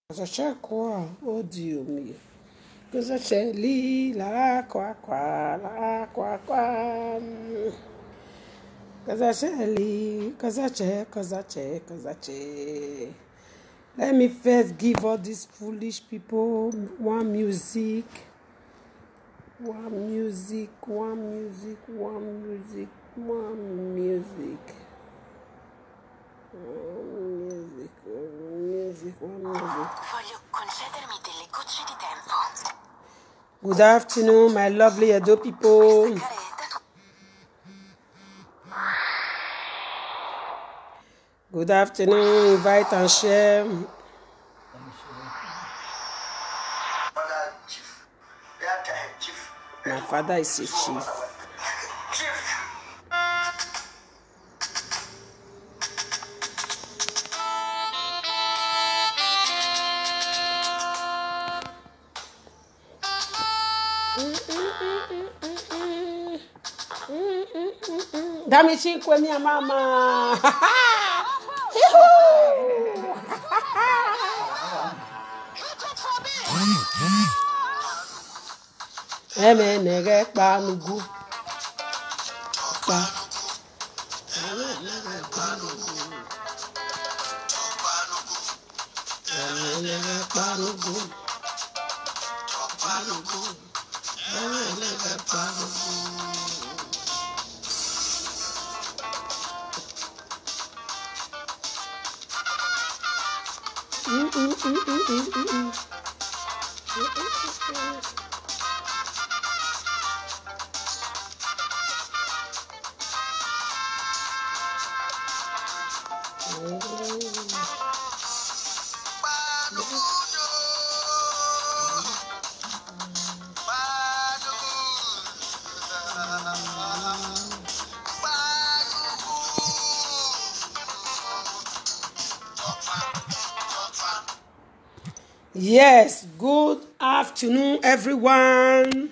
Cosa c'è qua? Oddio mio. Cosa c'è lì? Là, qua, qua, là, qua, qua. Cosa c'è lì? Cosa c'è? Cosa c'è? Cosa c'è? Let me first give all these foolish people one music. One music, one music, one music, one music. One music. Voglio concedermi delle gocce di tempo. Good afternoon, my lovely Edo people. Good afternoon, invite and share. My father is a chief. Dammi 5 mia mamma. Nege pa nugu. Pa. Nege pa nugu. Nege pa nugu. Yes, good afternoon, everyone.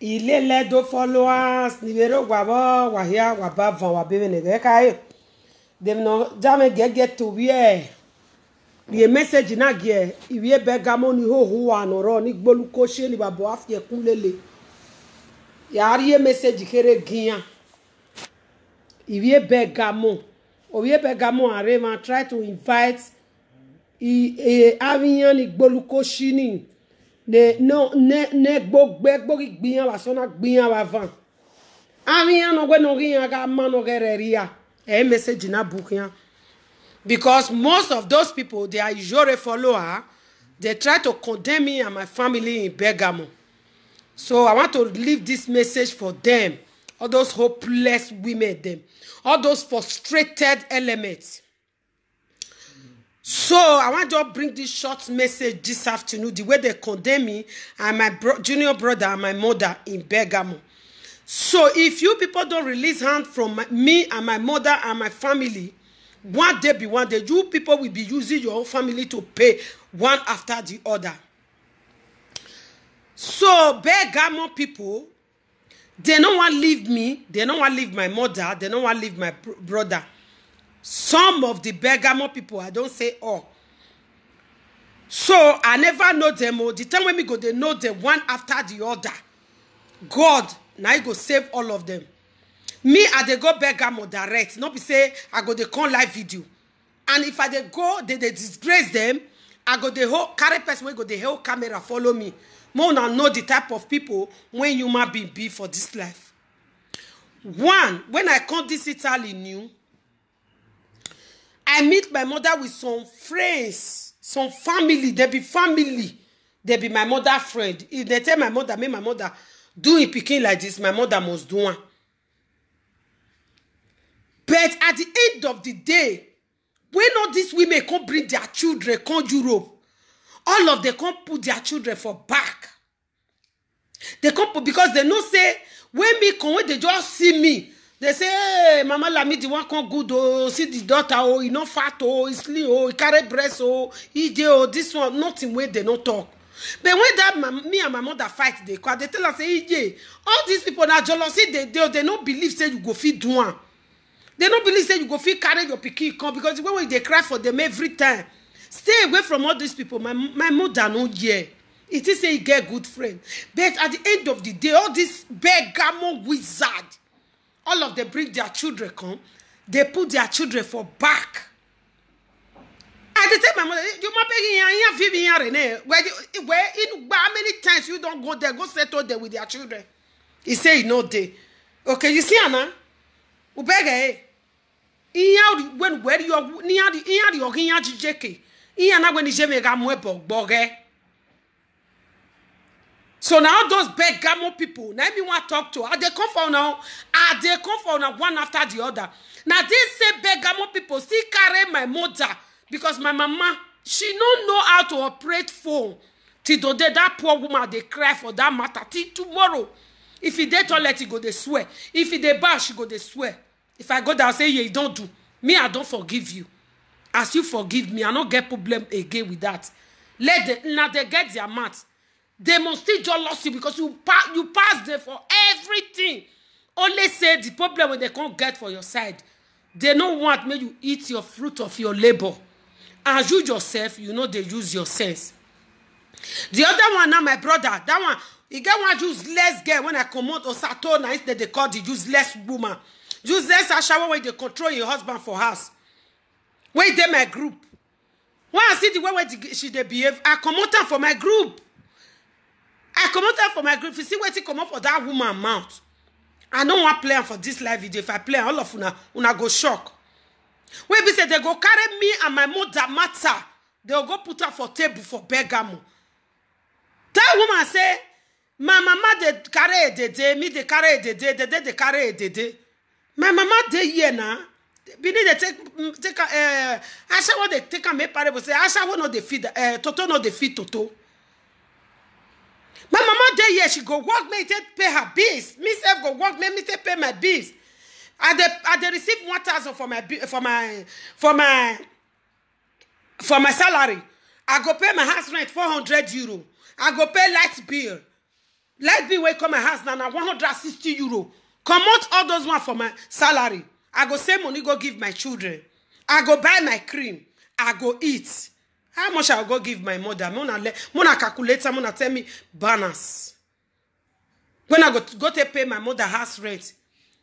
Ileledo followers, nivero wabo, wahia, wabava, wabebe negekai. Dem no jame get to where the message na gie, iwie begamo ni ho huwa noro ni gbolu koshe ni babo afye kunlele. Yari message kere gia. Iwie begamo. Owie begamo arema try to invite avian ni gboluko shini ne gbogbo gbiyan wa sona gbiyan wa van avian no gbe no riyan ga man no gereria message na book yan because most of those people they are usually follower. They try to condemn me and my family in Bergamo, so I want to leave this message for them, all those hopeless women, them, all those frustrated elements. So I want to bring this short message this afternoon, the way they condemn me and my junior brother and my mother in Bergamo. So if you people don't release hand from me and my mother and my family, one day, you people will be using your own family to pay one after the other. So Bergamo people, they don't want to leave me, they don't want to leave my mother, they don't want to leave my brother. Some of the Bergamo people, I don't say all. So I never know them. The time when we go, they know them one after the other. God, now I go save all of them. Me, I they go Bergamo direct. Not be say I go they come live video. And if I they go, they disgrace them. I go the whole carry person when go the whole camera follow me. More now know the type of people when you might be for this life. One, when I come this Italy new, I meet my mother with some friends, some family. They be family. They be my mother friend. If they tell my mother, make my mother do it picking like this, my mother must do one. But at the end of the day, when all these women come bring their children, come Europe, all of them come put their children for back. They come put, because they know say, when me come, when they just see me, they say, hey, Mama Lami, the one come good, oh, see the daughter, oh, he not fat, oh, he slim, oh, he carry breast, oh, he dey, oh, this one, nothing where they not talk. But when that me and my mother fight, they tell us, say, hey, all these people now jealousy, they don't believe, say, you go feed one. They don't believe, say, you go feed carry your pikin come, because when they cry for them every time, Stay away from all these people. My mother no yeah. It is say you get good friend. But at the end of the day, all this beggar wizard, all of them bring their children come. They put their children for back. I dey tell my mother, you ma pay here, where in how many times you don't go there, go settle there with their children. He say he no dey. Okay, you see Anna? Ubege. When where you near the jeke. Na when je me ga mo boge. So now those beggar people, now me want to talk to. Are they come for now? Are they come for now one after the other? Now these say beggar people still carry my mother because my mama, she don't know how to operate phone. Till today, that poor woman, they cry for that matter. Till tomorrow, if he dey toilet, he go they swear. If he dey bath, she go they swear. If I go there, I say, yeah, you don't do. Me, I don't forgive you. As you forgive me, I don't get problem again with that. Now they get their mouth. They must still jealous you because you pass there for everything. Only say the problem when they can't get for your side. They don't want me you eat your fruit of your labor. As you yourself, you know they use your sense. The other one now, my brother, that one, he get one useless girl when I come out or Satona, instead they call the useless woman. Useless Ashawa when they control your husband for house. Wait, they my group. When I see the way she they behave, I come out for my group. I come out for my group. You see what he come up for that woman mouth. I don't want to play for this live video. If I play, all of una go shock. When be say they go carry me and my mother matter, they'll go put her for table for Bergamo. That woman say, my mama they carry a day, me they carry a day, they carry a day. My mama they here now. Be need they take Asha what they take a me parable say Asha will not defeat Toto not defeat Toto. My mama day here, she go work me take pay her bills. Me self go work me take pay my bills. I they receive 1,000 for my salary. I go pay my house rent 400 euro. I go pay light bill. Light bill will come my house now 160 euro. Come out all those one for my salary. I go save money go give my children. I go buy my cream. I go eat. How much I go give my mother? Mona calculator, mona tell me banners. When I go to pay my mother house rent.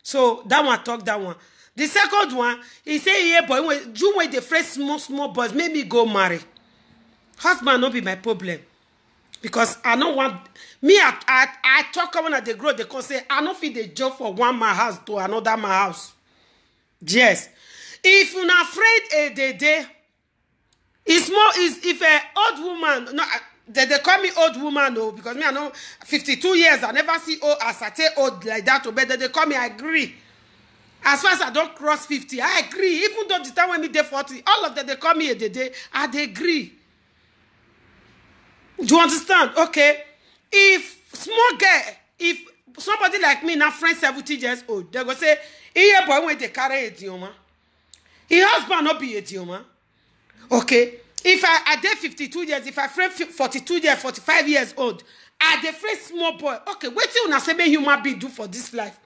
So that one talk that one. The second one, he say, yeah, boy, when the first small boys, make me go marry. Husband not be my problem. Because I don't want me, I talk when they grow, they can say, I don't feel the job for one my house to another my house. Yes. If you're not afraid it's more is if an old woman, no, they call me old woman, no, because me I know 52 years, I never see old as I say old like that, but they call me, I agree. As far as I don't cross 50, I agree. Even though the time when me day 40, all of them they call me a day, I agree. Do you understand? Okay. If small girl, if somebody like me now friend 70 years old, they go say, here boy when they carry a dioma. His husband not be a dioma. Okay. If I did 52 years, if I friend 42 years, 45 years old, I the first small boy. Okay, what you wanna say me human being do for this life?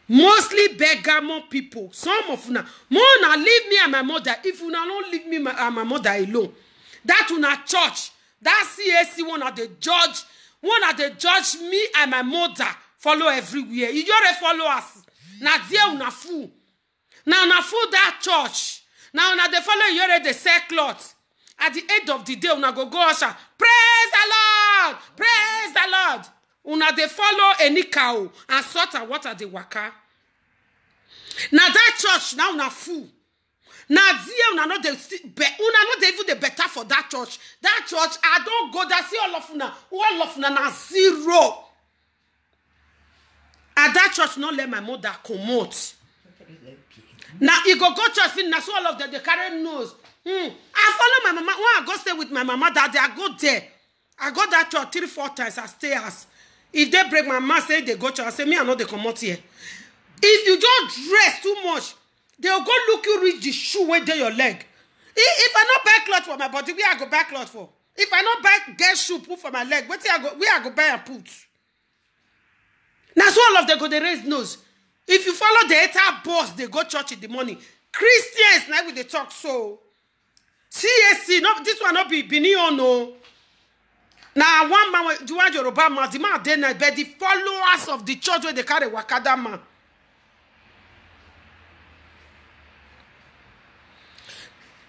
Mostly beggar people. Some of una more na leave me and my mother. If una don't leave me and my mother alone, that una church, that CAC one of the judge me and my mother follow everywhere. You just follow us. Now there una fool. Now una fool that church. Now una they follow you already sell cloth. At the end of the day, una go usher. Praise the Lord! Praise the Lord! Una they follow any cow and sort of water the waka. Now that church now una fool. Now there una not even the better for that church. That church I don't go there see all of una na zero. At that church not let my mother come out. Now you go church fin na so all of them they carry nose. I follow my mama. When I go stay with my mama that day, I go there. I go that church 3-4 times. I stay as. If they break my mama, say they go church. I say me I know they come out here. If you don't dress too much, they'll go look you reach the shoe where they your leg. If I not buy clothes for my body, where I go buy clothes for? If I not buy get shoe put for my leg, where I go buy and put? Now so all of them go they raise nose. If you follow the entire boss, they go church in the morning. Christians now with the talk so. CAC, no, this one not be Bini on no. Now one man do want Yoruba man, the man then but the followers of the church where they carry Wakada man.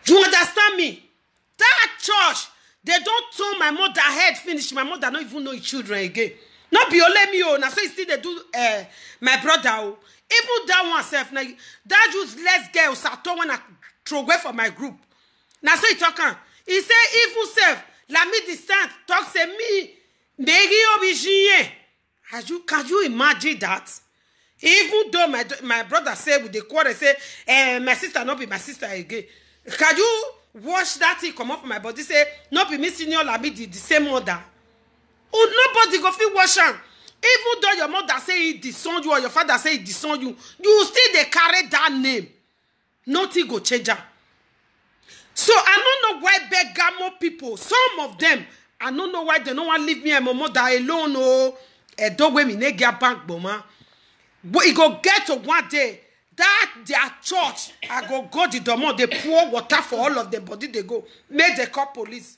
You understand me? That church, they don't turn my mother head finish. My mother don't even know his children again. Not be only me, oh, now so still they do my brother. Oh. Even that one self, now that useless girl Sato when I throw away for my group. Now so he talking. He say evil self, let me distance, talk say me, Megi Obijie. Can you imagine that? Even though my brother say with the quarter say, my sister not be my sister again. Can you wash that thing come off my body? Say, not be missing your Lamidi, the same mother. Oh, nobody go feel wash am. Even though your mother say he disown you or your father say he disown you, you still they carry that name. Nothing go change am. So I don't know why Bergamo people, some of them, I don't know why they don't want to leave me and my mother alone. Oh, don't wait me get bank boma. But it go get to one day that their church, I go the domo, they pour water for all of them body. They go make the call police.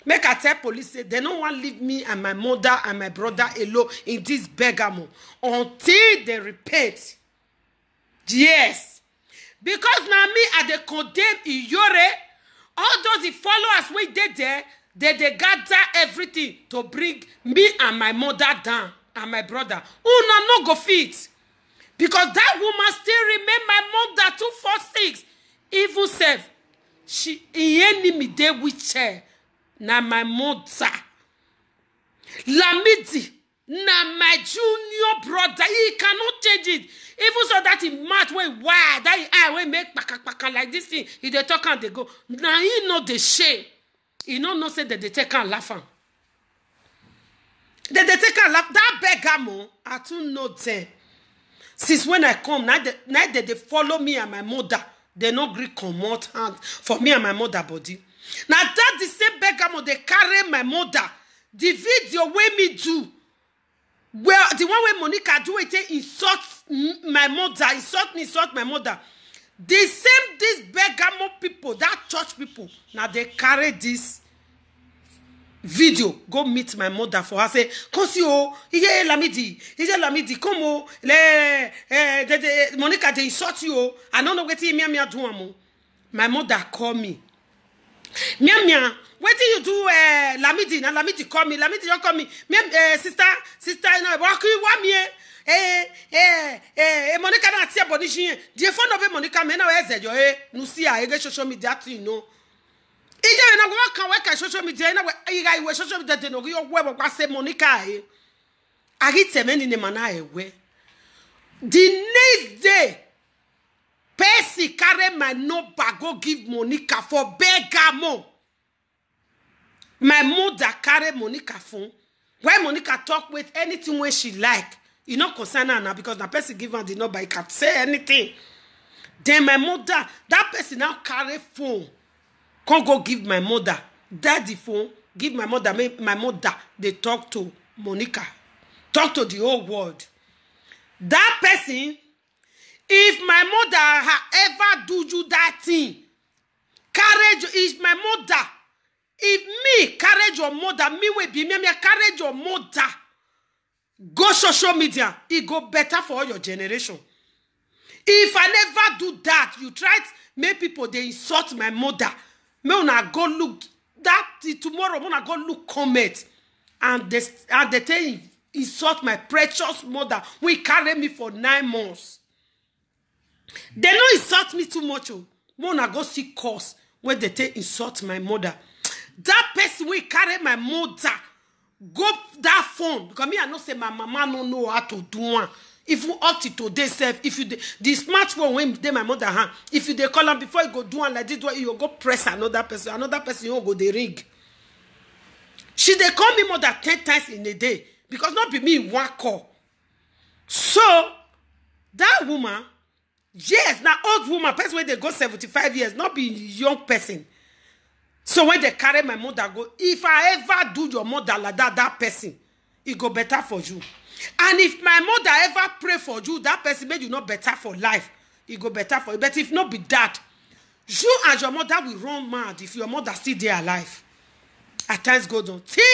Make I tell police say they don't want to leave me and my mother and my brother alone in this Bergamo until they repent. Yes. Because now me I they condemn Iyore, all those followers we did there, they gather everything to bring me and my mother down and my brother. Oh no go fit. Because that woman still remain my mother 246. Even self, she enemy dey with her. Na my mother. Lamidi, na my junior brother. He cannot change it. Even so that he match when why that I will make paka like this thing. He they talk and they go. Now he know the shame. He no say that they take and laugh. They take and laugh. That Bergamo, I too know them. Since when I come, now they follow me and my mother. They no agree come out hand for me and my mother body. Now that the same Bergamo, they carry my mother. The video where me do. Well, the one where Monica do it, insult my mother, insult my mother. The same, these Bergamo people, that church people, now they carry this video, go meet my mother for her, say, Kosio, Ije Lamidi, come on, Monica, they insult you, I don't know what you do. My mother call me. Mia, what do you do, Lamidi? Now Lamidi call me. Lamidi don't call me. Sister, no, what you want me? Monica na tia bonishi. The phone of Monica, me na weze jo. No see I get social media to you know. Ije na go work social media na we social media de no go web go say Monica agite meni ne mana ewe. The next day, Percy carry my number go give Monica for Bergamo. My mother carry Monica phone. When Monica talk with anything where she like, you not concern her now because the person give her the number, he can't say anything. Then my mother, that person now carry phone. Can't go give my mother. Daddy phone, give my mother. My mother, they talk to Monica. Talk to the whole world. That person, if my mother ever do you that thing, courage is my mother. If me courage your mother, me will be me courage your mother. Go social media, it go better for all your generation. If I never do that, you try to make people they insult my mother. Me una go look that tomorrow. When I go look comment and they tell insult my precious mother. We carry me for 9 months. They don't insult me too much. When I go see course when they take insult my mother. That person will carry my mother. Go that phone. Because me, I know say my mama don't know how to do one. If you up to today, self, if you the smartphone when they my mother hand, if you they call them before you go do one like this, you go press another person you go the ring. She they call me more than 10 times in a day because not be me one call. So that woman, yes, now old woman, person when they go 75 years, not be young person. So when they carry my mother go, if I ever do your mother like that person, it go better for you. And if my mother ever pray for you, that person made you not better for life, it go better for you. But if not be that, You and your mother will run mad if your mother still there alive. At times go down. Till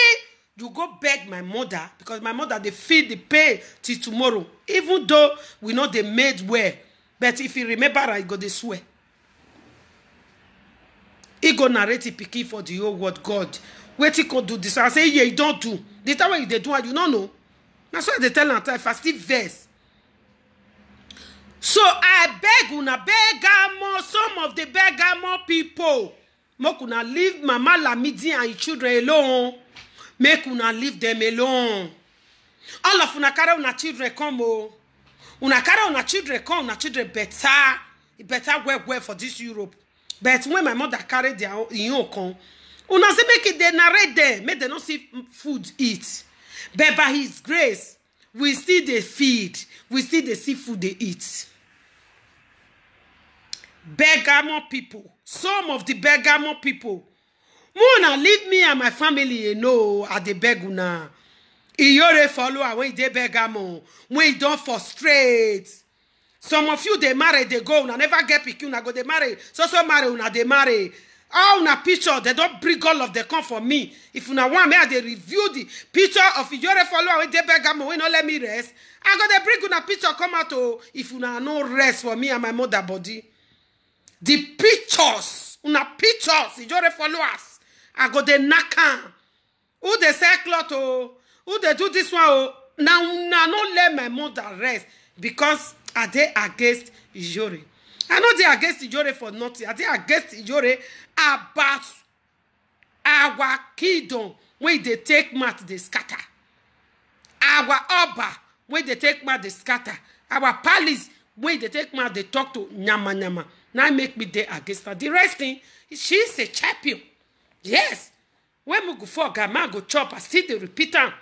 you go beg my mother, because my mother, they feed the pay till tomorrow. Even though we know they made well. But if you remember, I go this swear. He go narrate it picky for the whole world. God, wait, he could do this. I say, yeah, you don't do. The time when they do it, you don't know. That's why they tell them if I still verse. So I beg una begamo, some of the begamo people. Make una leave Mama Lamidi and children alone. Make una leave them alone. All of una carry una children come. Una carry una children come, una children better work well for this Europe. But when my mother carried their own come, una say make it they narrate them, make them not see food eat. But by His grace, we still they feed, we still they see food they eat. Bergamo people, some of the Bergamo people, wanna leave me and my family, you know, at the beguna. Iyore follower when they Bergamo, when you don't frustrate. Some of you they marry, they go, una never get pick, una go they marry, so marry, una they marry. All una picture, they don't bring all of them come for me. If una want me, they review the picture of Iyore follower when they Bergamo, when not let me rest. I go they bring una picture come out to if una no rest for me and my mother body. The pictures, una pictures, Iyore followers. I go the naka. Who they say cloth, who they do this one, now no let my mother rest because are they against Iyore? I know they against Iyore for nothing. Are they against Iyore about our kingdom when they take mat they scatter? Our Oba when they take mat they scatter. Our palace when they take mat they talk to nyama nyama. Now make me there against her. The rest thing, she's a champion. Yes. When we go for Gama go chop, I still they repeat her.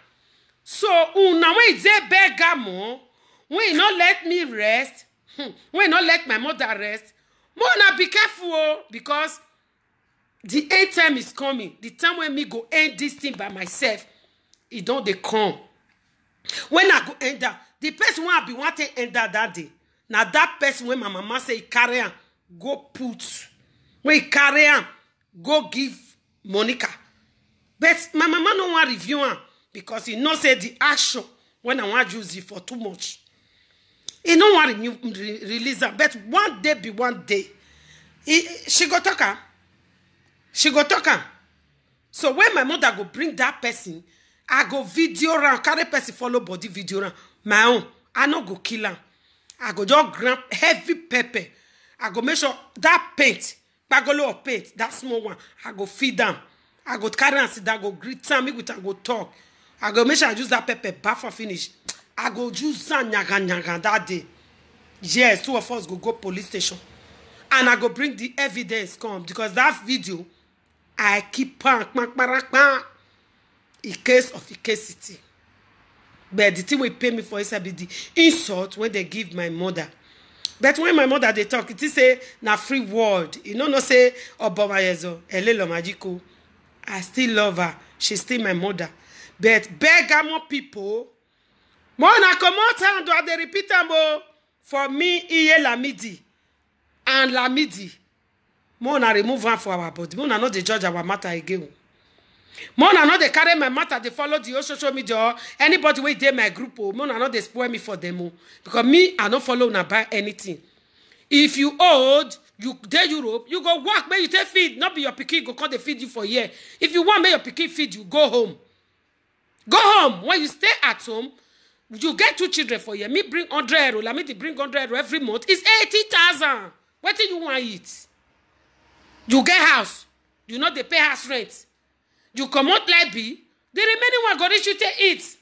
So, una when they begamo, when you not let me rest, when you not let my mother rest, Mona be careful because the end time is coming. The time when me go end this thing by myself, it don't they come. When I go end that, the person when I be wanting end that day. Now that person when my mama say carry on. Go put when he carry him, go give Monica. But my mama no want review him because he know say the action when I want use it for too much. He no want release her. But one day be one day. She go talk her. She go talk her. So when my mother go bring that person, I go video around, carry person follow body video around. My own, I no go kill her. I go just grab heavy pepper. I go make sure that paint, bagolo of paint, that small one, I go feed them. I go carry and sit down, go greet them, I go talk. I go make sure I use that pepper, bath for finish. I go use that nyaga that day. Yes, two of us go police station. And I go bring the evidence come, because that video, I keep in case of city. But the thing will pay me for is the insult when they give my mother. But when my mother they talk, it is say na free word. You know no say Obama yezo elelo magico. I still love her. She's still my mother. But Bergamo people, more na come out and do they repeat them for me Iye Lamidi and Lamidi. More na remove her for our body. More na not the judge our matter again. More na not they carry my matter, they follow the social media. Anybody wey dey my group, more na not they spoil me for them. Because me, I don't follow na buy anything. If you old, you dey Europe, you go work, may you take feed. Not be your pikin go come they feed you for a year. If you want may your pikin feed you, go home. Go home. When you stay at home, you get 2 children for a year. Me bring 100 euro. Let me bring 100 euro every month. It's 80,000. What do you want to eat? You get house. You know they pay house rent. You come out like be, the remaining one go reach you to eat.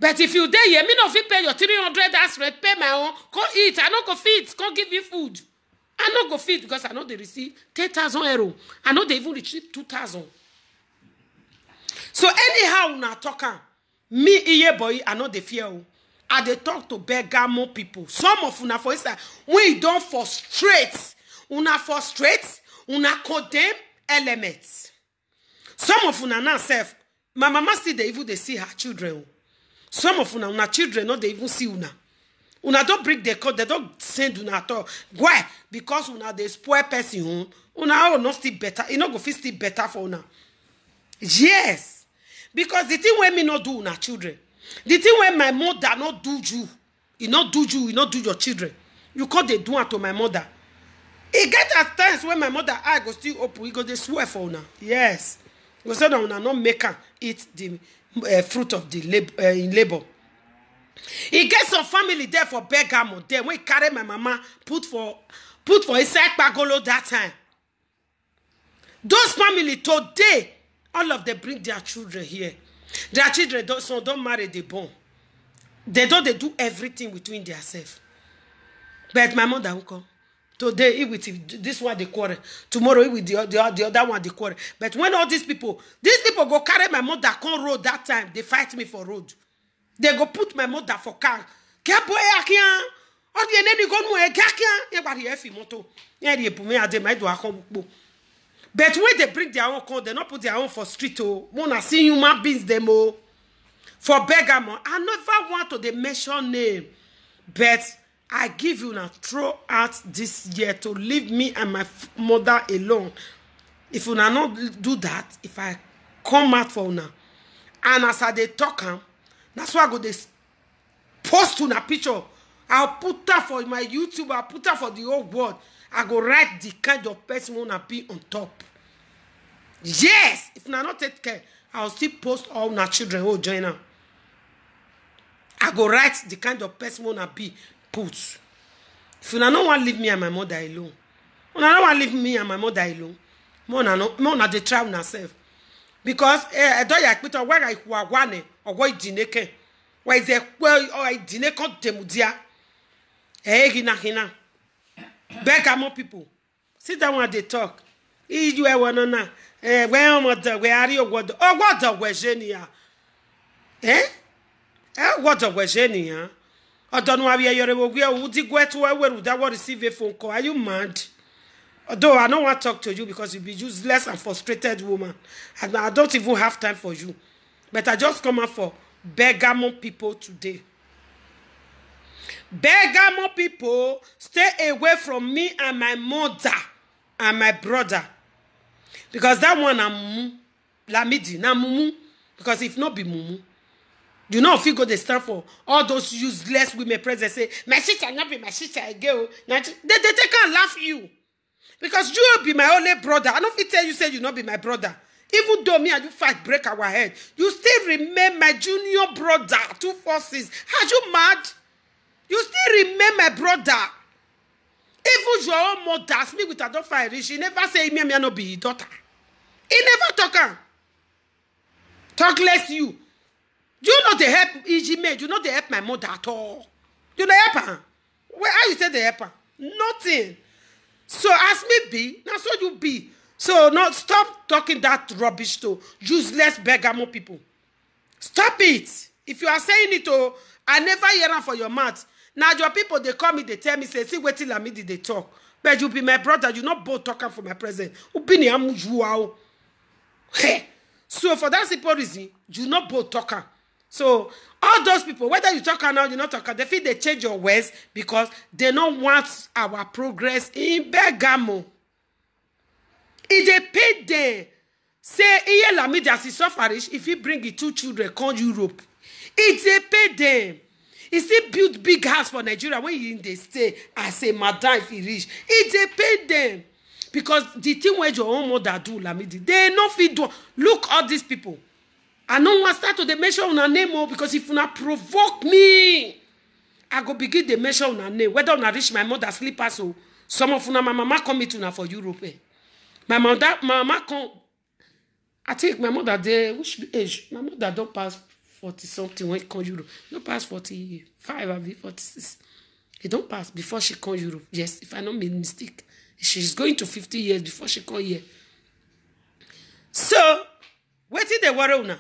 But if you there, me no fit pay your 300 house rent, pay my own, go eat. I no go feed, go give you food. I no go feed because I know they receive 10,000 euro. I know they even receive 2,000. So anyhow, na talking, me Iye boy, I know they fear. I they talk to Bergamo people. Some of una for instance, we don't frustrate, una condemn elements. Some of una now self, my mama still they even they see her children. Some of una children not they even see una. Una don't bring the code, they don't send una at all. Why? Because una dey spoil person. Una will not still better. You know go feel still better for una. Yes. Because the thing when me not do una children, the thing when my mother not do you, you not do you, you not do your children. You can't they do it to my mother. It get at times when my mother eye go still open, we go they swear for una. Yes. We say that una not make her eat the fruit of the in labor. He get some family there for Bergamo. Then we carry my mama put for inside Pagolo that time. Those family today, all of them bring their children here. Their children don't marry, they born. They do everything between themselves. But my mother will come. Today, he with this one they quarrel. Tomorrow, he with the other one they quarrel. But when all these people go carry my mother come road that time, they fight me for road. They go put my mother for car. But when they bring their own car, they not put their own for street. Oh, wanna see human beings them oh. For Bergamo, I never want to mention name, but I give you now throw out this year to leave me and my mother alone. If you not do that, if I come out for now, and as I they talk, that's why I go this post to a picture. I'll put that for my YouTube. I'll put that for the whole world. I go write the kind of person wanna be on top. Yes, if I not take care, I'll still post all my children who join now. I go write the kind of person wanna be put. If you don't want to leave me and my mother alone, you don't want to leave me and my mother alone, more na dey try myself. Because I don't like Peter where I want or why dineke. Why is there well or I dineke temudia? Hina. Bergamo people. Sit down when they talk. You are one na. Where are you? What the Wegenia? What the Wegenia? I don't know how you receive a phone call. Are you mad? Although I don't want to talk to you because you'll be useless and frustrated woman. And I don't even have time for you. But I just come out for Bergamo people today. Bergamo people, stay away from me and my mother and my brother. Because that one I'm Lamidi, na mumu. Because if not be mumu, you know if you go to stand for all those useless women present say, my sister not be my sister again. They can't laugh you. Because you be my only brother. I don't fit tell you say you not be my brother. Even though me and you fight break our head, you still remain my junior brother. 2 forces. Are you mad? You still remain my brother. Even your own mother ask me with a don't fight rich. She never say me and not be your daughter. He never talk her. Talk less you. You know they help Ijime. You know they help my mother at all. You know help her. Where are you say they help her? Nothing. So as me be, now so you be. So not stop talking that rubbish to useless Bergamo people. Stop it. If you are saying it to, I never hear them for your mouth. Now your people they call me, they tell me, say, see what till Lamidi they talk. But you be my brother, you not both talking for my present. Hey. So for that simple reason, you not both talker. So all those people, whether you talk or now, you not talker, they feel they change your words because they don't want our progress in Bergamo. If they pay them, say Iye Lamidi as he sufferish, if he bring his 2 children come Europe, if they pay them, he still build big house for Nigeria when he in the stay as a madam if he reach. If they pay them, because the thing where your own mother do Lamidi, they no fit do. Look all these people. I don't want to start to the mention on a name because if you not provoke me, I go begin the mention on a name. Whether I reach my mother sleeper, so some of my mama come me to now for Europe. My mama come. I think my mother there, which age? My mother don't pass 40 something when she come Europe. Don't pass 45 or 46. It don't pass before she come Europe. Yes, if I don't make mistake. She's going to 50 years before she come here. So, what did they worry now?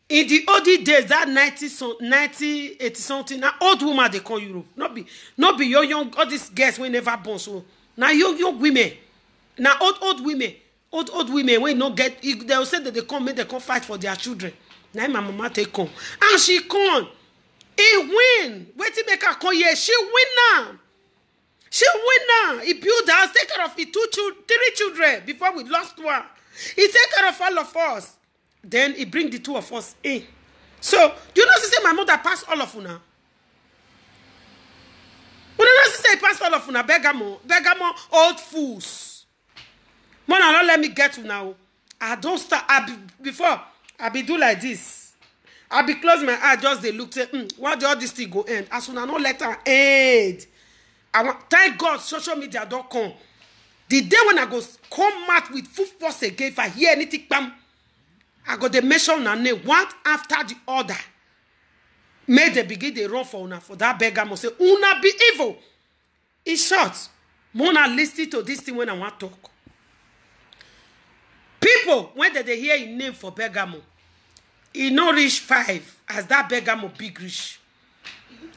In the old days, that 80 something, now old woman they call Europe. Not be young, all these girls we never born. So now young women, now old women, old women when no get, they'll say that they come fight for their children. Now my mama take come, and she come. He win. Wetin make her come here? She win now. She win now. He build house, take care of his 3 children before we lost one. He take care of all of us. Then he bring the 2 of us in. So, do you know say my mother pass all of una? You know say he pass all of una, Bergamo. Bergamo old fools. Mona, don't let me get you now. I don't start. Before, I be do like this. I be close my eye, just they look, say, what all this thing go end? As soon as I no let her end. I want, thank God, social media don't come. The day when I go come out with full force again, if I hear anything, bam, I go the mention and name one after the other. May they begin they run for una for that Bergamo. Say, una be evil. In short, Mona listen to this thing when I want to talk. People, when they hear a name for Bergamo, he no reach 5 as that Bergamo big reach.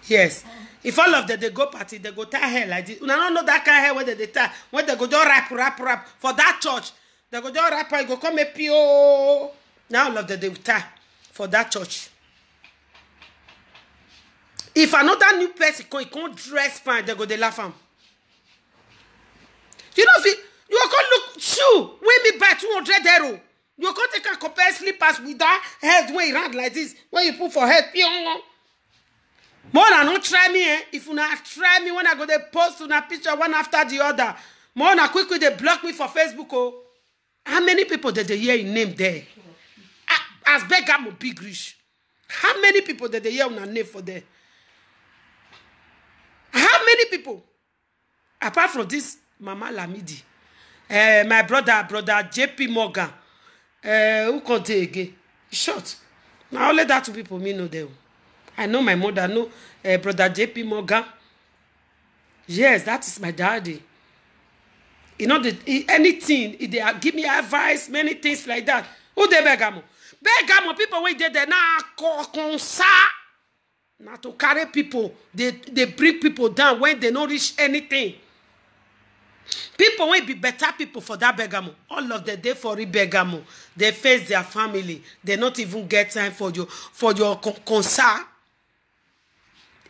Yes. If all of them they go party, they go tie hair like this. Una don't know that kind of hair when they tie. When they go do rap for that church, they go do rap, go come a pio. Now all of them they tie for that church. If another new person he can't dress fine, they go they laugh him. You know, if you can't look shoe when me buy 200 euro. You can't take a compare slippers with that head when you run like this. When you put for head, more than not try me, eh? If you not try me when I go they post on a picture one after the other, more than quickly they block me for Facebook. Oh, how many people did they hear in name there? As Bergamo big rich. How many people did they hear on a name for there? How many people? Apart from this, Mama Lamidi, my brother JP Morgan, who called it again? Short. Now only that 2 people me know them. I know my mother, know brother JP Morgan. Yes, that is my daddy. You know, anything, they give me advice, many things like that. Who they Bergamo? Bergamo, people when they now consa. Now to carry people, they bring people down when they don't reach anything. People will be better people for that Bergamo. All of the day for Bergamo, they face their family. They not even get time for your concern.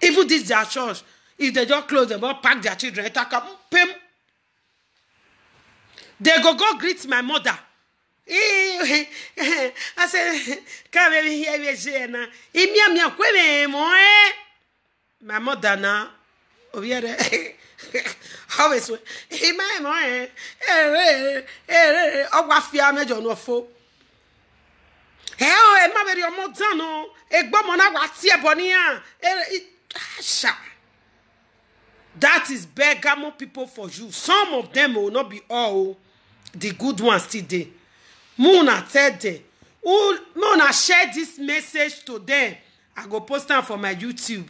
Even this their church, if they just close them up, pack their children, they go greet my mother. I said, come here, Jenna. My mother now, how is it? My wafia me John Wafo. Hell, my very Montano, a bomona what's here, Bonia. That is Bergamo people for you. Some of them will not be all the good ones today. Mona said them. Mona share this message to them. I go post them for my YouTube.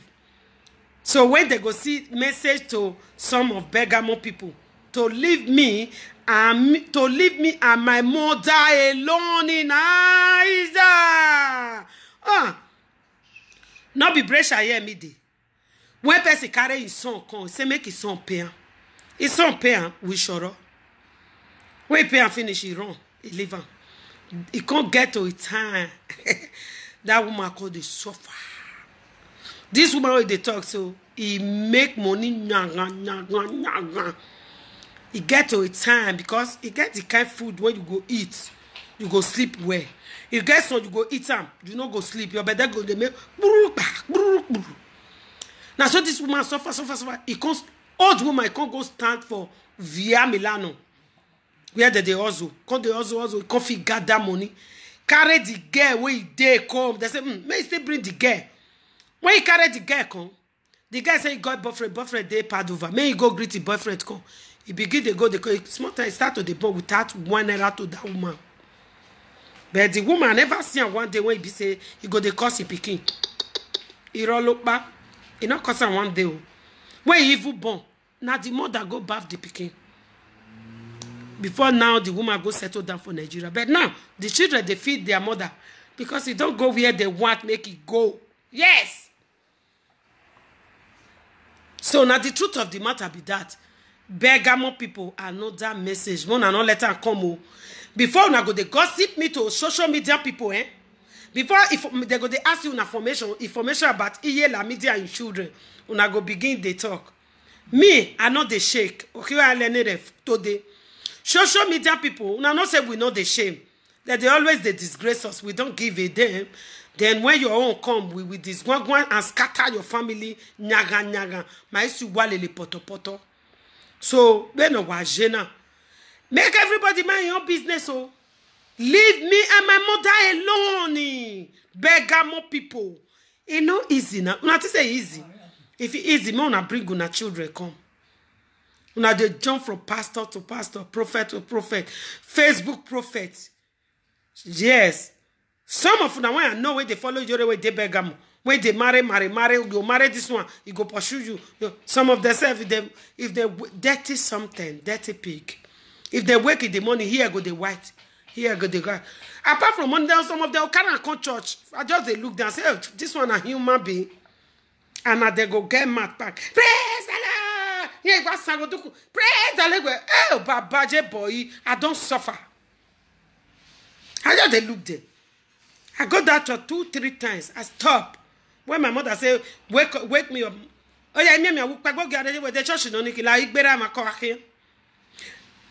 So when they go see message to some of Bergamo people to leave me and my mother alone in Aisha. Not be pressure here me dey. When person carry his son come, say make his son pay. His son pay we sure. When he pay and finish, he run, he leave him. He can't get to it time. That woman called the suffer. This woman when they talk, so he make money. He get to a time because he get the kind of food when you go eat, you go sleep well. You get some, you go eat them, you not go sleep. You better go they make. Now so this woman suffer. He can't. Old woman can't go stand for Via Milano, where they also come they also coffee gather money, carry the girl where they come. They say, may still bring the girl. When he carry the girl come, the guy say he got boyfriend they Padova. May he go greet the boyfriend come. He begin to go, small time start to the ball without 1 naira to that woman. But the woman never see him one day when he say he go the curse he picking. He roll up back. He not curse him one day. When he even born, now the mother go bath the picking. Before now, the woman go settle down for Nigeria. But now, the children, they feed their mother. Because he don't go where they want, make it go. Yes! So now the truth of the matter be that Bergamo people are not that message. One and not let her come. Before una go they gossip me to social media people, Before, if they go, they ask you information about Iye Lamidi and children, una go begin they talk. Me, I know the shake. Okay, I learned it today. Social media people, una not say we know the shame. That they always they disgrace us. We don't give a damn. Then when your own come, we will disgwang and scatter your family. Nyaga nyaga. Ma isi wale le poto poto. So, beno wajena. Make everybody mind your business, oh. Leave me and my mother alone. Beggar people. It's not easy now. Una say easy. If it easy, me una bring una children come. Una they jump from pastor to pastor, prophet to prophet, Facebook prophet. Yes. Some of them, when I know when they follow you, when they beg them, when they marry, you marry this one, you go pursue you. Some of themselves, if they dirty something, dirty pig. If they wake in the morning, here go the white, here go the guy. Apart from Monday, some of them can't come church. I just they look down and say, oh, this one a human being. And they go get mad back. Praise the Lord! Yeah, praise the Lord! Oh, Babaje boy, I don't suffer. I just they look there. I got that church 2-3 times. I stop. When my mother say, wake me up. Oh yeah, me go get the church no nikila igbera ma ko akin.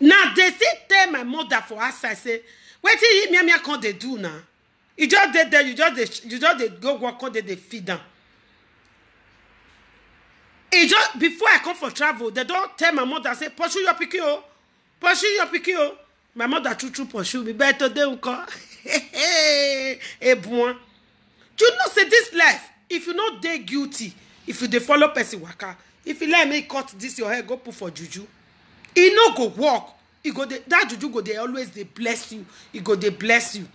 Now they still tell my mother for us. I say, what you me can they do now? You just did there. You just go work on they feed them. It just before I come for travel, they don't tell my mother. Say, pursue your picky, pursue your picky. My mother true pursue me. Better they call. Eh, boy. Do you know say this life? If you not dey guilty, if you dey follow person waka, if you let me cut this your hair, go put for juju. He no go walk. He go that juju go they always they bless you. He go they bless you.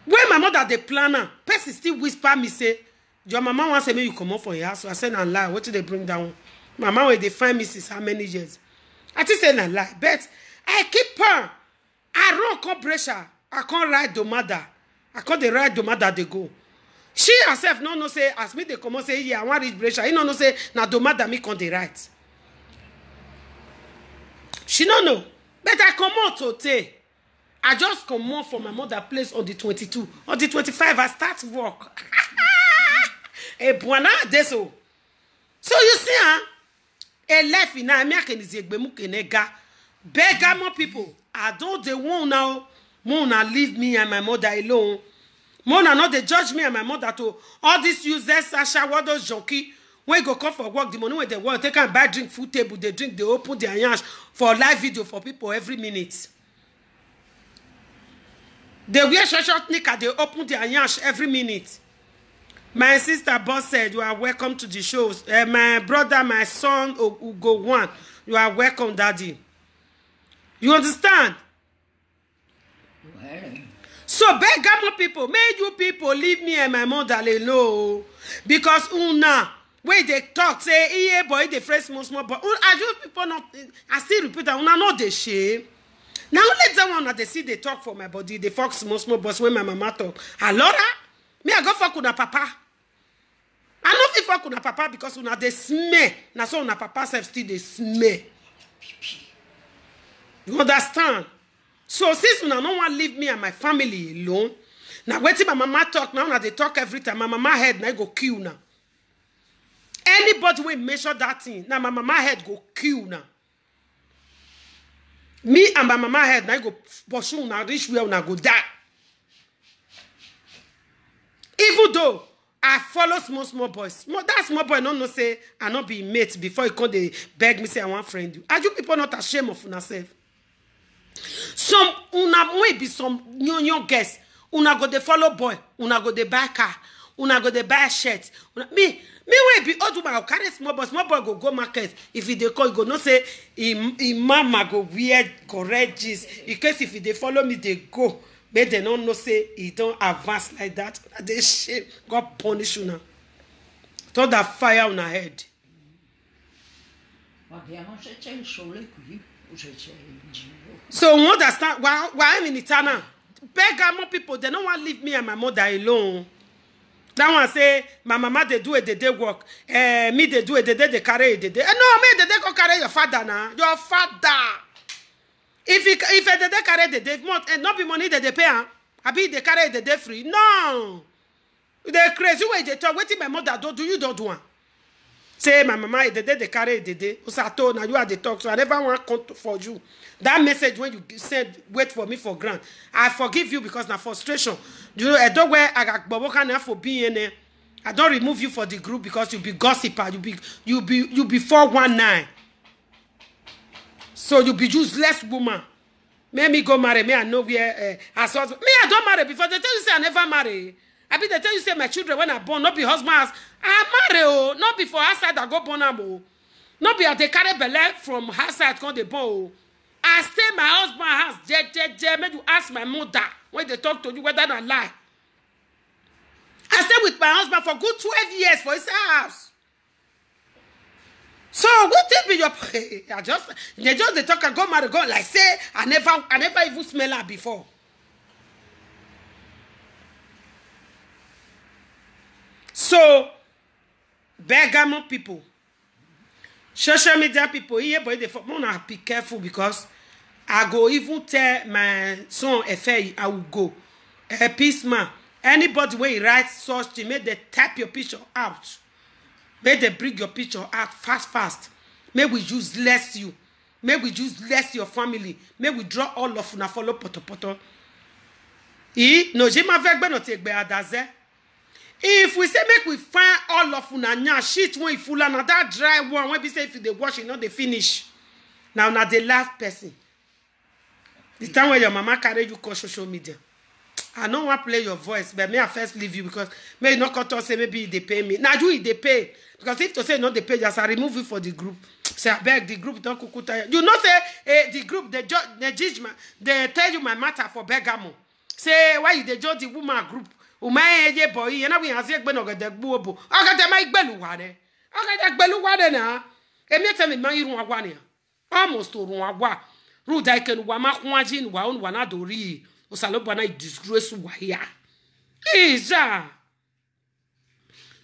When my mother the planner, person still whisper me say, your mama wants to make you come up for your house. So I said and lie. What did they bring down? Mama when they find me since how many years? I just said and lie. But I keep her. I run come pressure. I can't ride the mother. I can't the ride the mother they go. She herself no say as me they come and say yeah I want reach pressure. He no say na the mother me can't the right. She no know. But I come out today. I just come out from my mother place on the 22. On the 25 I start work. Eh buana deso. So you see a life in America is a beggar more people. I don't they want now. Mona leave me and my mother alone. Mona not they judge me and my mother to all these users, Sasha, what those junkie. When you go come for work, the money when they work, they can buy drink, food table, they drink, they open their yansh for live video for people every minute. They wear short knicker, they open their yansh every minute. My sister boss said, you are welcome to the shows. My brother, my son, Ugo one, you are welcome, daddy. You understand? So beggar people, may you people leave me and my mother alone. Because una, when they talk, say, yeah, boy, they fresh small, but I just people not, I still repeat that, una not the shame. Now let them one they see they talk for my body, they fuck small, but when my mama talk, Alora, me I go fuck una papa. I know if fuck una papa because una they smell. Now so una papa self still they smell. You understand? So since una no want leave me and my family alone, now wait till my mama talk now they talk every time. My mama head now go kill now. Anybody will measure that thing. Now my mama head go kill now. Me and my mama head now go pursue now reach where una go die. Even though I follow small boys. That small boy no say I not be mate before he come they beg me say I want friend you. Are you people not ashamed of yourself? Some una may be some young guests. Una go they follow boy. Una go they buy car. Una go they buy shirt. Me will be old woman. Carry small boy go market. If he they call, go no say him mama go weird correct jeans. In case if they follow me, they go. But they don't know say he don't advance like that. They shame. God punish you now. Throw that fire on her head. So you understand why I'm in Itana. Beggar more people, they don't want to leave me and my mother alone. That one say, my mama they do it, they work. Me they do it, they carry it, they. No, me they go carry your father now. Your father. If they carry it, they not be money that they pay. Abi they carry the day free. No. They crazy way they talk. Wetin my mother don't do, you don't do one. Say my mama the day they carry the day. Usato now you are the talk. So I never want to count for you. That message when you said wait for me for grant. I forgive you because na frustration. You know, I don't wear I got boboka for being there. I don't remove you for the group because you be gossiper. You be 419. So you be useless woman. Make me go marry. Me I know where as husband. Me I don't marry before they tell you say I never marry. I be they tell you say my children when I born not be husbands. I marry oh, not before outside I go born am oh. Not be they carry belle from outside come they born oh. I stay my husband house. Je. Make you ask my mother when they talk to you whether I lie. I stay with my husband for good 12 years for his house. So what it be your they just talk and go marry go like say I never even smell her before. So Bergamo people, social media people here, but they wanna be careful because I go even tell my son Efe I will go. A peace man. Anybody when he writes such thing, make they tap your picture out. Make they bring your picture out fast. May we use less you. May we use less your family. May we draw all of una follow poto. No, je m'avec ben not be adaze. If we say make we find all of una nya shit when full and that dry one when we say if they wash it not they finish. Now the last person. The time when your mama carry you call social media. I don't want to play your voice, but may I first leave you because may you not cut us say maybe they pay me. Now you they pay. Because if to say not they pay, just I remove you for the group. Say I beg the group don't kukuta. You not say the group they judge they tell you my matter for Bergamo. Say why you they judge the woman group. Umaye boy, you know we have said when the buobo. I got the mic beluade. I got that beluade now. And me tell me my ruawania. Almost to ruagua. Ruda can wama wajin wa on wanadori. Usalobana disgrace waya. Isa.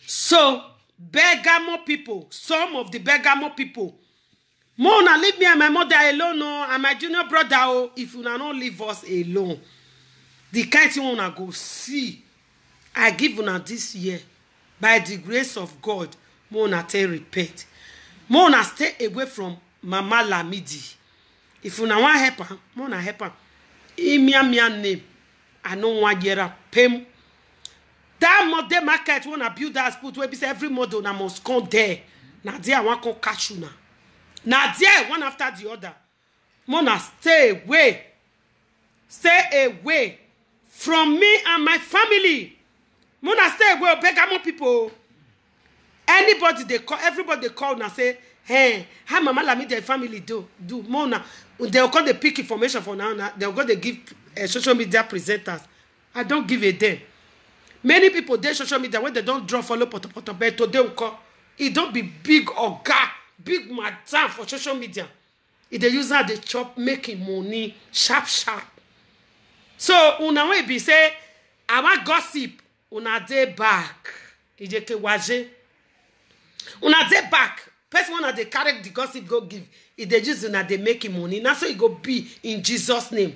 So Bergamo people, some of the Bergamo people, Mona leave me and my mother alone, no, and my junior brother, oh, if you not leave us alone, the kind you wanna go see, I give una this year, by the grace of God, Mona tell repent. Mona stay away from Mama Lamidi. If you want help her, Mona help her. Mia name, I know one year pay. That modern market wanna build that spot where say every model na must come there. Now there I want to catch you now. Now there one after the other. Mona stay away. Stay away from me and my family. Mona stay away. Bergamo people. Anybody they call, everybody they call and say, hey, how Mama Lamidi their family do Mona. They'll call the pick information for now. They'll go they give social media presenters. I don't give a damn. Many people they social media when they don't draw follow poto but today will call it don't be big or big madam for social media. If they use that they chop making money sharp. So una way be say I want gossip una day back. Ijeke waje. Una day back. Person one they carry the gossip go give. If they use una they making money. Now so it go be in Jesus' name.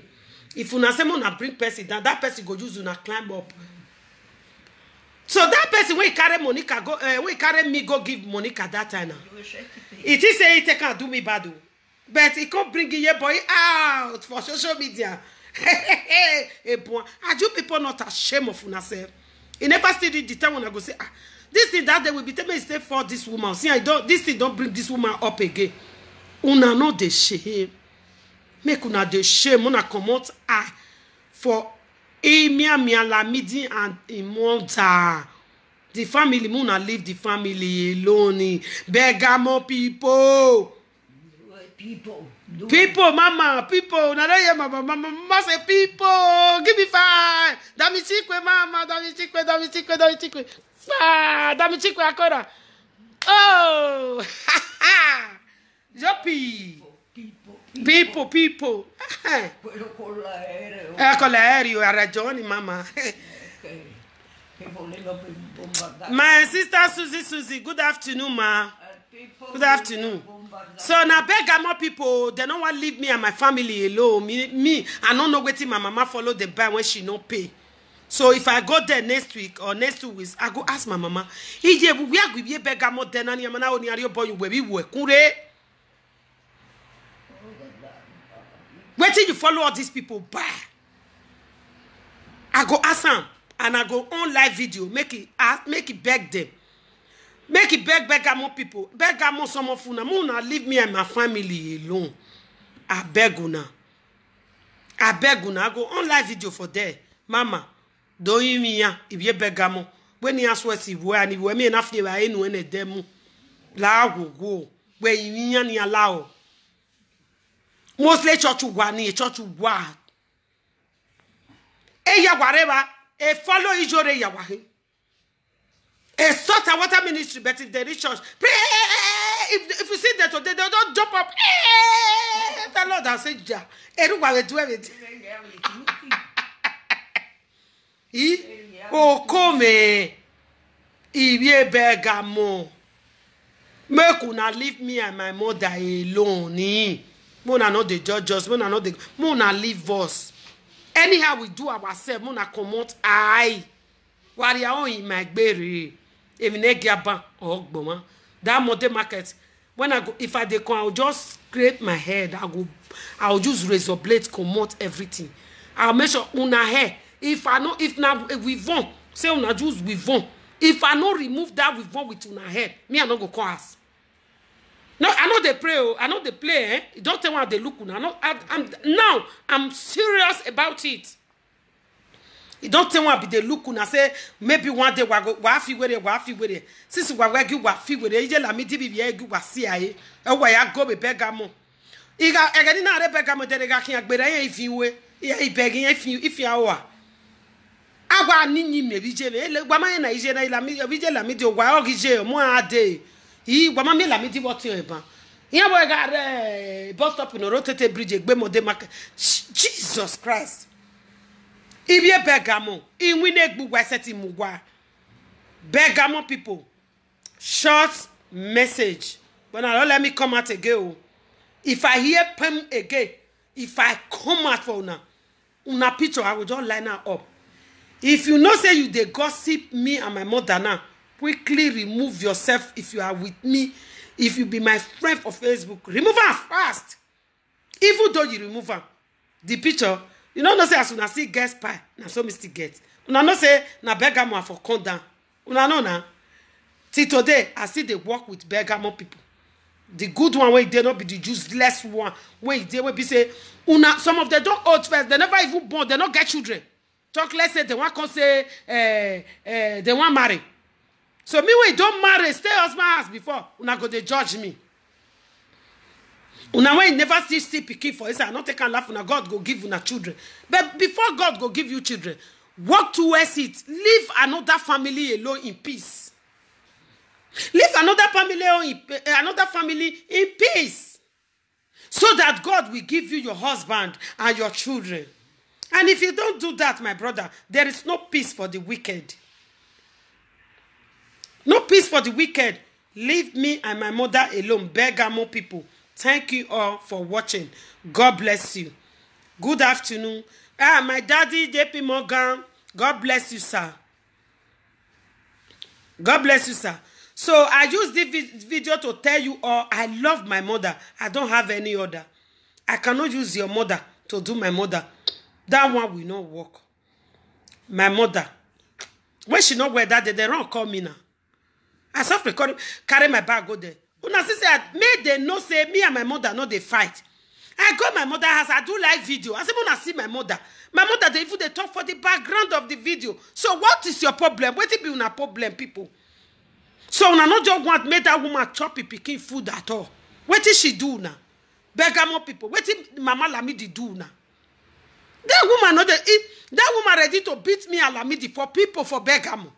If una say una bring person down, that person go use una climb up. So that person when carry Monica go when carry me go give Monica that time now. It is say it can do me bad, but it can't bring your boy out for social media. Hey boy, are you people not ashamed of yourself? You never see the time when I go say this thing that they will be tell me stay for this woman. See I don't this thing don't bring this woman up again. Una no de shame. Make una de shame. Una come out for Mia Lamidi and Imonta. The family, Mona leave the family alone. Bergamo people. People, mama, people. Mama say people. Give me 5. Dami chikwe, mama. Dami chikwe. 5. Dami chikwe akora. Oh. Jopi. People. Con l'aereo, ha ragione, mamma. My sister Susie, good afternoon, ma. Good afternoon. So now Bergamo people, they don't want to leave me and my family alone. Me, I don't know waiting my mama follow the buy when she no pay. So if I go there next week or next 2 weeks, I go ask my mama. Ije we are going Bergamo then and yamana oni ari boy we work. Waiting you follow all these people buy. I go ask them and I go on live video, make it beg them. Make it beg Bergamo people. Bergamo some of una leave me and my family alone. I beg una. I go on live video for there. Mama, don't you me ya if you Bergamo. When you ask what you and if we me enough you are in when a demo. La go. Where you ni allow. Mostly church wa. Eya whatever. E follow ijore ya wahe. A sort of water ministry, but if they reach church, pray. If you see that today, they don't jump up. The Lord has said, "Ja, everyone will do everything." Oh, come, Ibie Bergamo. Make una leave me and my mother alone. Mona not the judges. Mona not the. Mona leave us. Anyhow we do ourselves. Mona commot I. What you are in my berry. Even that modern market, when I go, if I decon, I'll just scrape my head. I'll just razor blades, commot everything. I'll make sure una hair. If now we won't say una juice we won't. If I not remove that we won't with una head, me I not go cause. No, I know they pray. I know they play. Don't tell me they look una. I'm serious about it. You don't tell me they look and say maybe one day wa fi with it. Since we gi wa fi with it, la mi di bi gi wa si aye. E wa ya go be Bergamo. Iga egani na re Bergamo de ga kin agbere yen ifiwe. Ya ibegin ifi awa. Agwa ninyi me bi je le gba ma na ije na la mi bi je la mi di wa o gi je mo ade. Yi gba ma mi la mi di what yon ban. Yan boy ga bus stop no rotate bridge egbe mo de market. Jesus Christ. Ibie Bergamo, Bergamo people, short message. But now don't let me come out again. If I hear Pem again, if I come out for una picture, I will just line her up. If you know say you they gossip me and my mother now, quickly remove yourself if you are with me. If you be my friend for Facebook, remove her fast. Even though you remove her, the picture. You know say as una see get spy, na so mistake get. Una know say na Bergamo for come down. Una know na. Till today, I see they work with Bergamo people. The good one where they not be the useless one. Where they will be say, una some of them don't old first, they never even born, they not get children. Talk let's say they want to say they want marry. So me when don't marry, stay husband house before. Una go they judge me. Una when never see pikin for it, I not take a laugh. Una God go give una children. But before God go give you children, work towards it. Leave another family alone in peace. Leave another family in peace. So that God will give you your husband and your children. And if you don't do that, my brother, there is no peace for the wicked. No peace for the wicked. Leave me and my mother alone. Bergamo people. Thank you all for watching. God bless you. Good afternoon. My daddy, JP Morgan. God bless you, sir. God bless you, sir. So I use this video to tell you all I love my mother. I don't have any other. I cannot use your mother to do my mother. That one will not work. My mother. When she not wear that, they don't call me now. I stop recording, carry my bag, go there. Una say made they know say me and my mother no they fight. I go my mother house, I do live video. I say when see my mother they even they talk for the background of the video. So what is your problem? What it be una problem, people? So una not just want make that woman chop picking food at all. What did she do now? Bergamo people, what did Mama Lamidi do now? That woman not that woman ready to beat me and Lamidi for people for Bergamo.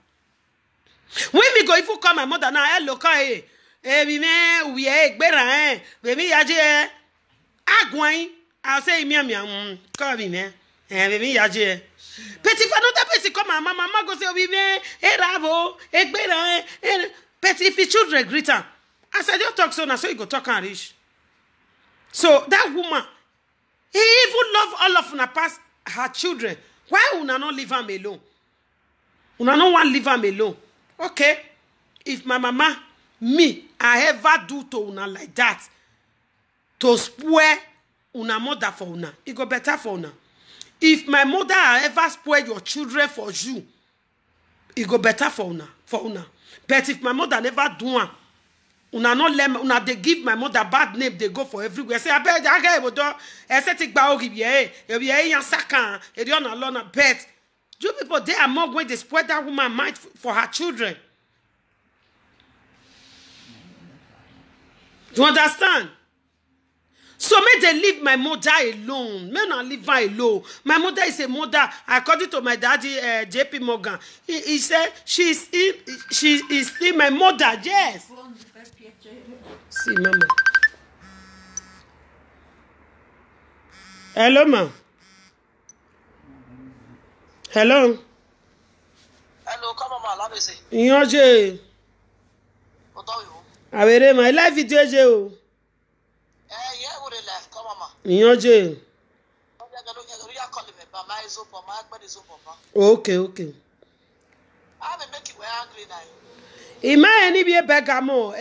When me go if you call my mother now, hello, call baby, yaje agwine. I'll say me call me man. Baby yaje. But if another person come, mama go say we me, hey Ravo, hey But if the children greet her, As I just talk so now, so you go talk and reach. So that woman, he even love all of una past her children. Why una not leave am alone? Una no want leave am alone. Okay. If my mama, me, I ever do to una like that, to spoil una mother for una, it go better for una. If my mother ever spoil your children for you, it go better for una, But if my mother never do one, una not let me, una they give my mother bad name, they go for everywhere. Say, I bet I get able to aesthetic baogi yan sakan, e don alone bet. You people they are more going to spoil that woman mind for her children. You understand? So may they leave my mother alone. May not leave her alone. My mother is a mother. According to my daddy, JP Morgan, he said she is still my mother. Yes. See, mama. Hello, ma. Hello. Hello, come on, ma. Let me see. Inyoje. What are you? Awere my live video je o. Yeah, we left. Come on, ma. Inyoje. Okay. I will make you angry now. Ima eni bi begamo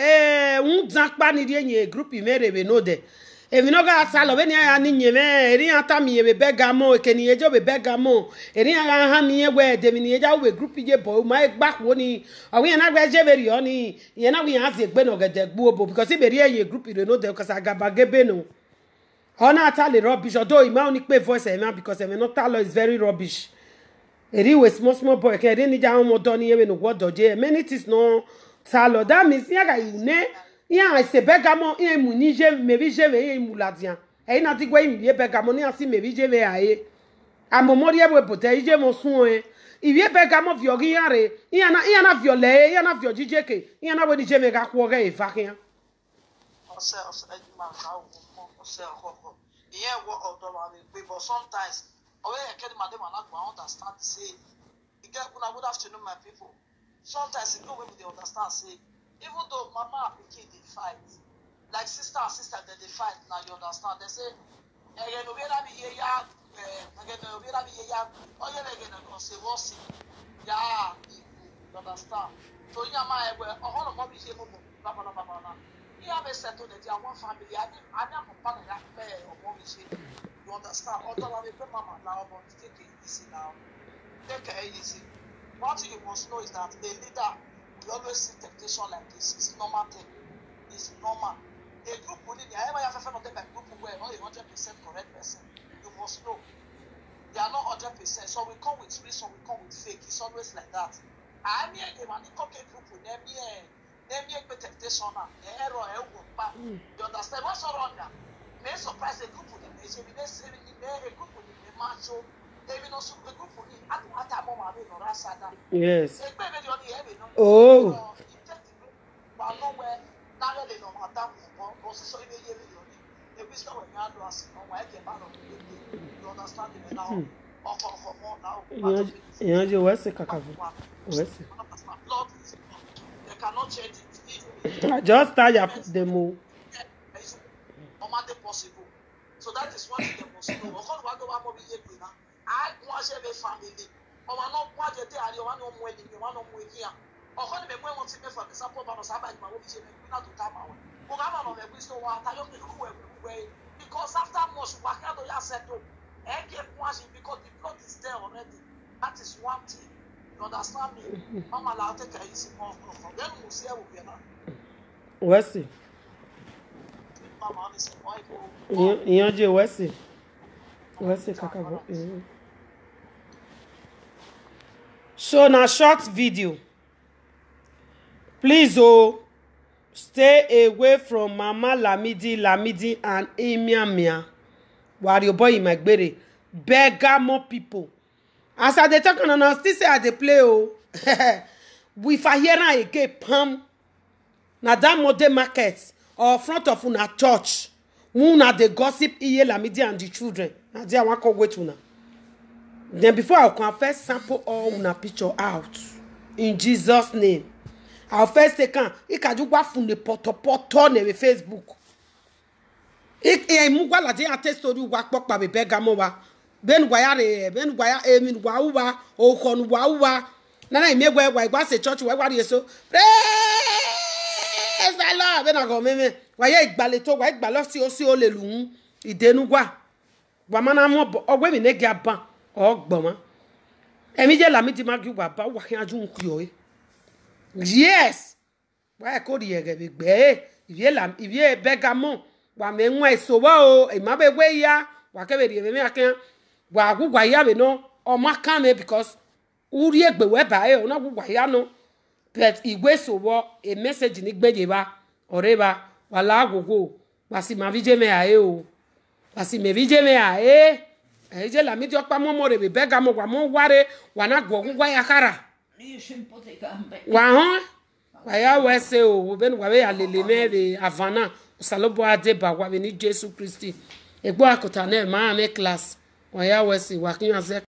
unzakpa ni die nye group imere be no de. If no ga salo be ni ya ni nye me eri ata mi be begamo ekeni ejo be begamo eri ya ha mi we de mi ni eja we group je bo ma gba wo ni awon na gba je veri oni ye na we has egbe no gede gbu obo because if eri ye group ire no de because agaba gebe no. Ona tell rubbish although ima only pay voice ema because ema no tell is very rubbish. Eri we small boy ke eri ni ja won mo do ni ewe no gwodo je many things no tell that means ya ga ine ya se begamo e mu ni je mebi je we e mu ladian e na ti gwa mi begamo ni asi mebi je we aye amomori e we pote ije mo sun e iwe begamo vi ogi yare ya na vi ole ya na vi ojijeke ya na we ni je me ga ku oga e fa kian yeah, what but sometimes I can't understand say you get good afternoon, my people. Sometimes you go when they understand say even though mama and pikin they fight, like sister and sister they fight, now you understand. They say again we na be here say what's it? Yeah, you understand. So you my all of be here blah blah blah blah. You have a settled that you are one family. I am a partner that you understand. Although I will mama now, but take it easy now. Take it easy. One thing you must know is that a leader will always see temptation like this. It's normal thing. It's normal. A group will need, I have a friend of them like group where not a 100% correct person. You must know. They are not 100%. So we come with reason, we come with fake. It's always like that. I mean, a group with them here. They make temptation now. The error, you understand? What's wrong now? May surprise a group with them. They say, a group with them, macho. They will also a group with them. Yes. Oh. You what's cannot change it. I just tired of the move. Possible. So that is what they must know. I want to have a family. Or not what they are, you want to wedding, you want to move here. Or when they want to for the support of Sabbath, my wife, not to tap out. Because after most, Wakado settled, and get washing because the blood is there already. That is one thing. You understand me? Mama, I'll take a easy more from them. We'll see how we are. What's it? Inyoje what's it? What's it? So now short video. Please stay away from Mama Lamidi and Mia. While your boy in my baby. Beggar more people. As I dey talk on us, still say I dey play we for here na again pam na that modern market or front of una church. Una dey gossip iye Lamidi and the children. Na there I wan come wait una. Then before I can first sample all una picture out in Jesus' name. Our first second, ikajugwa fune poto ne Facebook. Mugwa la je ate story wa pokpa be Bergamo wa. Ben gwaya emin wa uwa o kon wa uwa. Nana imegwe wa igba se church wa yeso. Praise the Lord. Ben ago meme. Wa ye igbale to wa igbalo si o le luhun idenugwa. Wa mana mo ogwe mi ne gi aban ogbon. Emi je la mi ti ma gi wa ba wa kin aju nku yo. Yes. Why could you get big bay? If you Bergamo, wa me nwa so wa o, e ma be we ya, wa ke be me akan, wa gugwa ya be no, o ma kan me because uri egbe we ba e, o na gugwa ya no. But igwe so wo, a message ni gbeje ba, ore ba, wa la gogo, wa si ma vije me a e o. Wa si me vije me a e. E je la mi ti okpa mo mo re be Bergamo wa mo ware, wa na gugwa ya kara. Wa ya wese o ben wa be alele me be avana salobo ade ba wa be ni Jesus Christ egbo akota na ma me class wa ya wese wa kin